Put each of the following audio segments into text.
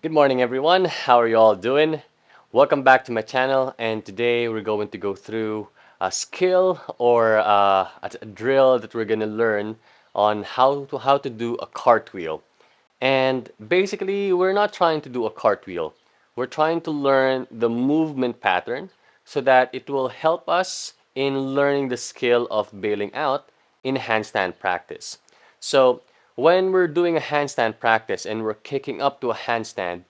Good morning, everyone. How are you all doing? Welcome back to my channel, and today we're going to go through a skill or a drill that we're going to learn on how to do a cartwheel. And basically, we're not trying to do a cartwheel. We're trying to learn the movement pattern so that it will help us in learning the skill of bailing out in handstand practice. So when we're doing a handstand practice and we're kicking up to a handstand,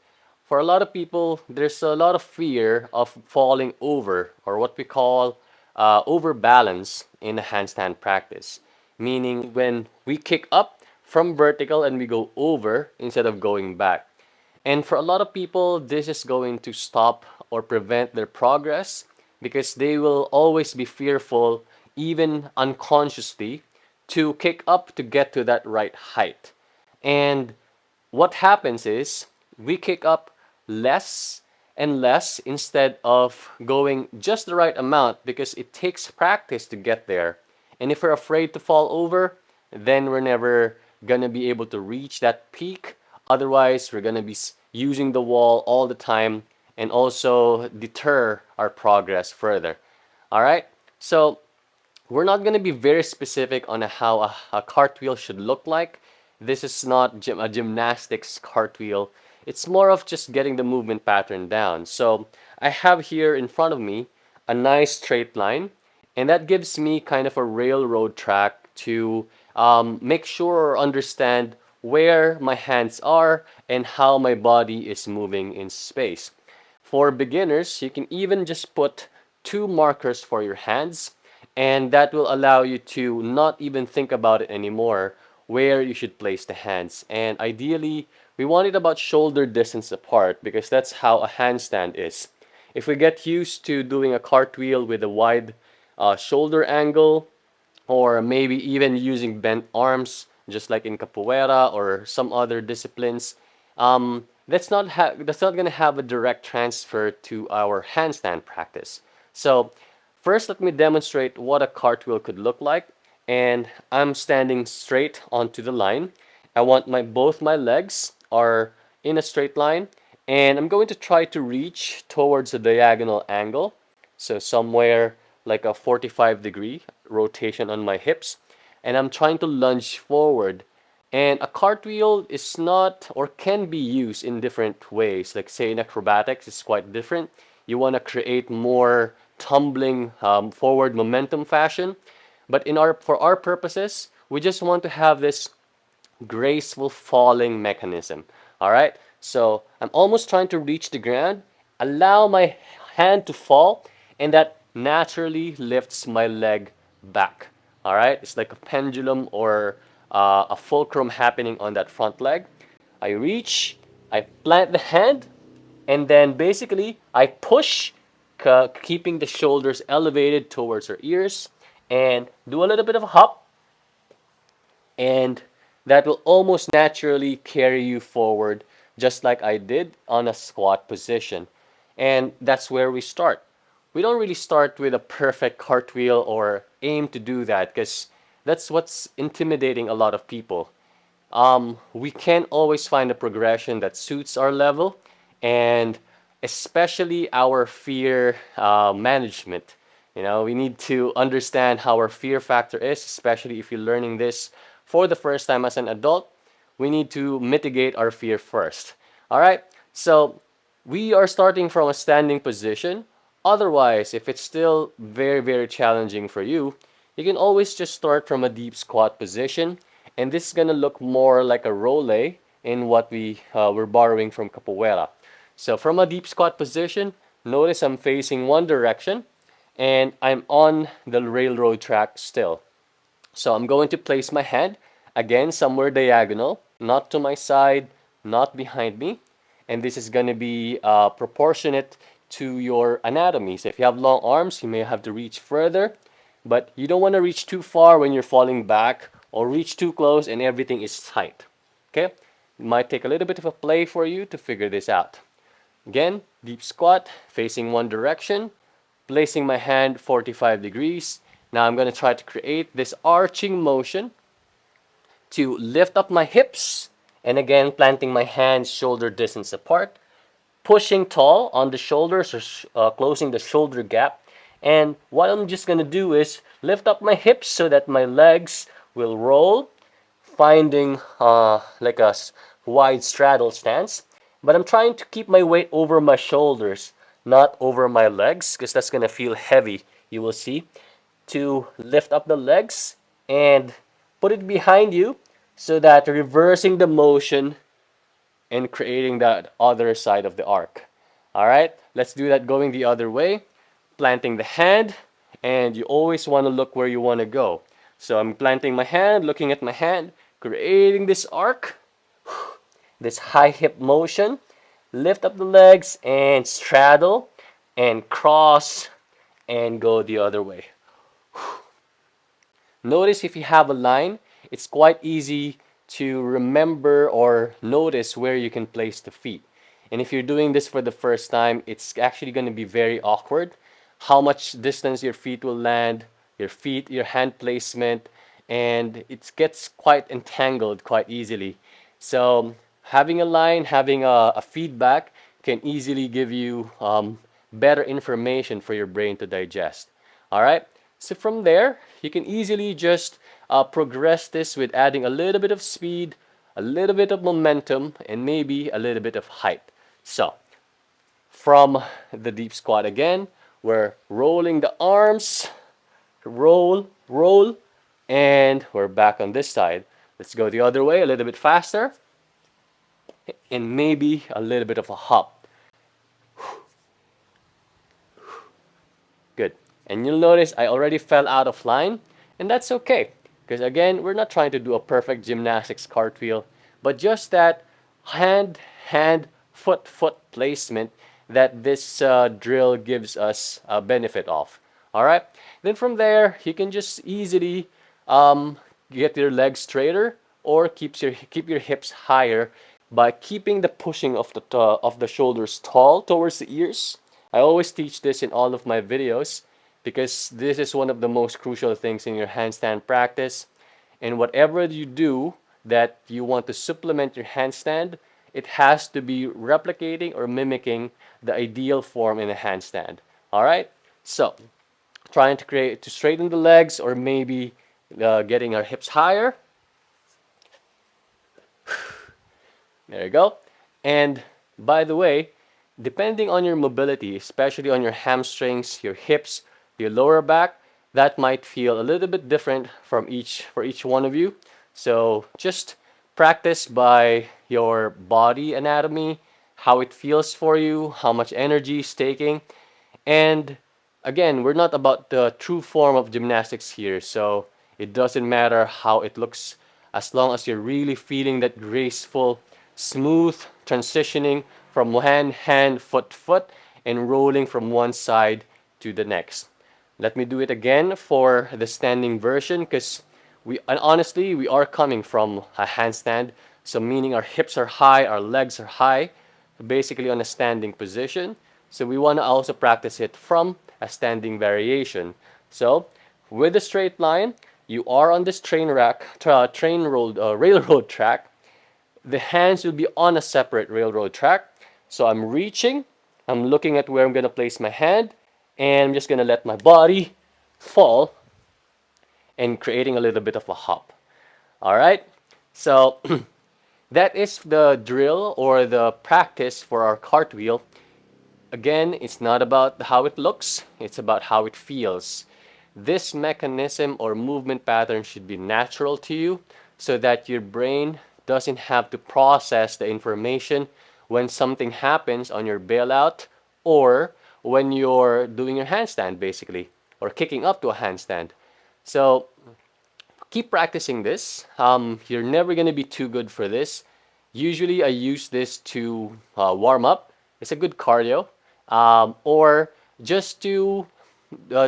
for a lot of people, there's a lot of fear of falling over, or what we call overbalance in a handstand practice. Meaning when we kick up from vertical and we go over instead of going back. And for a lot of people, this is going to stop or prevent their progress because they will always be fearful, even unconsciously, to kick up to get to that right height. And what happens is we kick up less and less instead of going just the right amount because it takes practice to get there. And if we're afraid to fall over, then we're never gonna be able to reach that peak. Otherwise, we're gonna be using the wall all the time and also deter our progress further. All right? So we're not going to be very specific on how a cartwheel should look like. This is not a gymnastics cartwheel. It's more of just getting the movement pattern down. So I have here in front of me a nice straight line, and that gives me kind of a railroad track to make sure or understand where my hands are and how my body is moving in space. For beginners, you can even just put two markers for your hands, and that will allow you to not even think about it anymore where you should place the hands. And ideally, we want it about shoulder distance apart because that's how a handstand is. If we get used to doing a cartwheel with a wide shoulder angle, or maybe even using bent arms, just like in capoeira or some other disciplines, that's not going to have a direct transfer to our handstand practice. So first, let me demonstrate what a cartwheel could look like. And I'm standing straight onto the line. I want both my legs are in a straight line, and I'm going to try to reach towards a diagonal angle. So somewhere like a 45-degree rotation on my hips, and I'm trying to lunge forward. And a cartwheel is not or can be used in different ways. Like say in acrobatics, it's quite different. You want to create more tumbling forward momentum fashion. But for our purposes, we just want to have this graceful falling mechanism. All right. So I'm almost trying to reach the ground, allow my hand to fall, and that naturally lifts my leg back. All right. It's like a pendulum or a fulcrum happening on that front leg. I reach, I plant the hand, and then basically I push, keeping the shoulders elevated towards her ears, and do a little bit of a hop, and that will almost naturally carry you forward just like I did on a squat position. And that's where we start. We don't really start with a perfect cartwheel or aim to do that because that's what's intimidating a lot of people. We can't always find a progression that suits our level, and especially our fear management. We need to understand how our fear factor is, especially if you're learning this for the first time as an adult. We need to mitigate our fear first. All right, so we are starting from a standing position. Otherwise, if it's still very, very challenging for you, you can always just start from a deep squat position, and this is gonna look more like a roll in what we're borrowing from capoeira. So from a deep squat position, notice I'm facing one direction, and I'm on the railroad track still. So I'm going to place my hand again somewhere diagonal, not to my side, not behind me, and this is going to be proportionate to your anatomy. So if you have long arms, you may have to reach further, but you don't want to reach too far when you're falling back or reach too close and everything is tight. Okay? It might take a little bit of a play for you to figure this out. Again, deep squat, facing one direction, placing my hand 45 degrees. Now I'm going to try to create this arching motion to lift up my hips And again, planting my hands shoulder distance apart, pushing tall on the shoulders or closing the shoulder gap. And what I'm just going to do is lift up my hips so that my legs will roll, finding like a wide straddle stance. But I'm trying to keep my weight over my shoulders, not over my legs, because that's going to feel heavy, you will see. To lift up the legs and put it behind you so that reversing the motion and creating that other side of the arc. All right, let's do that going the other way. Planting the hand, and you always want to look where you want to go. So I'm planting my hand, looking at my hand, creating this arc, this high hip motion. Lift up the legs and straddle and cross and go the other way. Notice if you have a line, it's quite easy to remember or notice where you can place the feet. And if you're doing this for the first time, it's actually going to be very awkward. How much distance your feet will land, your feet, your hand placement, and it gets quite entangled quite easily. So having a line, having a feedback can easily give you better information for your brain to digest. All right. So from there, you can easily just progress this with adding a little bit of speed, a little bit of momentum, and maybe a little bit of height. So from the deep squat again, we're rolling the arms, roll, roll, and we're back on this side. Let's go the other way a little bit faster, and maybe a little bit of a hop. Good. And you'll notice I already fell out of line, and that's okay. Because again, we're not trying to do a perfect gymnastics cartwheel, but just that hand, hand, foot, foot placement that this drill gives us a benefit of. All right. Then from there, you can just easily um, get your legs straighter or keep your hips higher by keeping the pushing of the shoulders tall towards the ears. I always teach this in all of my videos because this is one of the most crucial things in your handstand practice. And whatever you do that you want to supplement your handstand, it has to be replicating or mimicking the ideal form in a handstand. All right? So, trying to straighten the legs or maybe getting our hips higher. There you go. And by the way, depending on your mobility, especially on your hamstrings, your hips, your lower back, that might feel a little bit different for each one of you. So just practice by your body anatomy, how it feels for you, how much energy is taking, and again, we're not about the true form of gymnastics here, so it doesn't matter how it looks as long as you're really feeling that graceful, smooth transitioning from hand, foot, foot, and rolling from one side to the next. Let me do it again for the standing version because and honestly, we are coming from a handstand, so meaning our hips are high, our legs are high, basically on a standing position. So we want to also practice it from a standing variation. So with a straight line, you are on this railroad track. The hands will be on a separate railroad track. So I'm reaching, I'm looking at where I'm going to place my hand, and I'm just going to let my body fall and creating a little bit of a hop. All right. So that is the drill or the practice for our cartwheel. Again, it's not about how it looks, it's about how it feels. This mechanism or movement pattern should be natural to you so that your brain doesn't have to process the information when something happens on your bailout or when you're doing your handstand, basically, or kicking up to a handstand. So keep practicing this. You're never going to be too good for this. Usually I use this to warm up. It's a good cardio. Or just to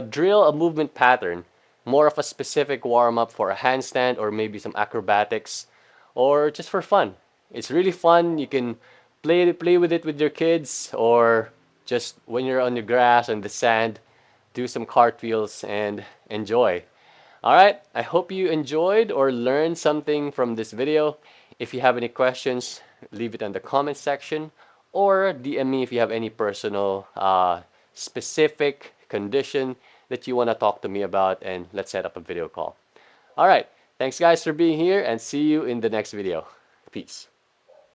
drill a movement pattern. More of a specific warm up for a handstand or maybe some acrobatics. Or just for fun. It's really fun. You can play with it with your kids or just when you're on the grass and the sand, do some cartwheels and enjoy. All right, I hope you enjoyed or learned something from this video. If you have any questions, leave it in the comment section or DM me if you have any personal specific condition that you want to talk to me about, and let's set up a video call. All right. Thanks guys for being here, and see you in the next video. Peace.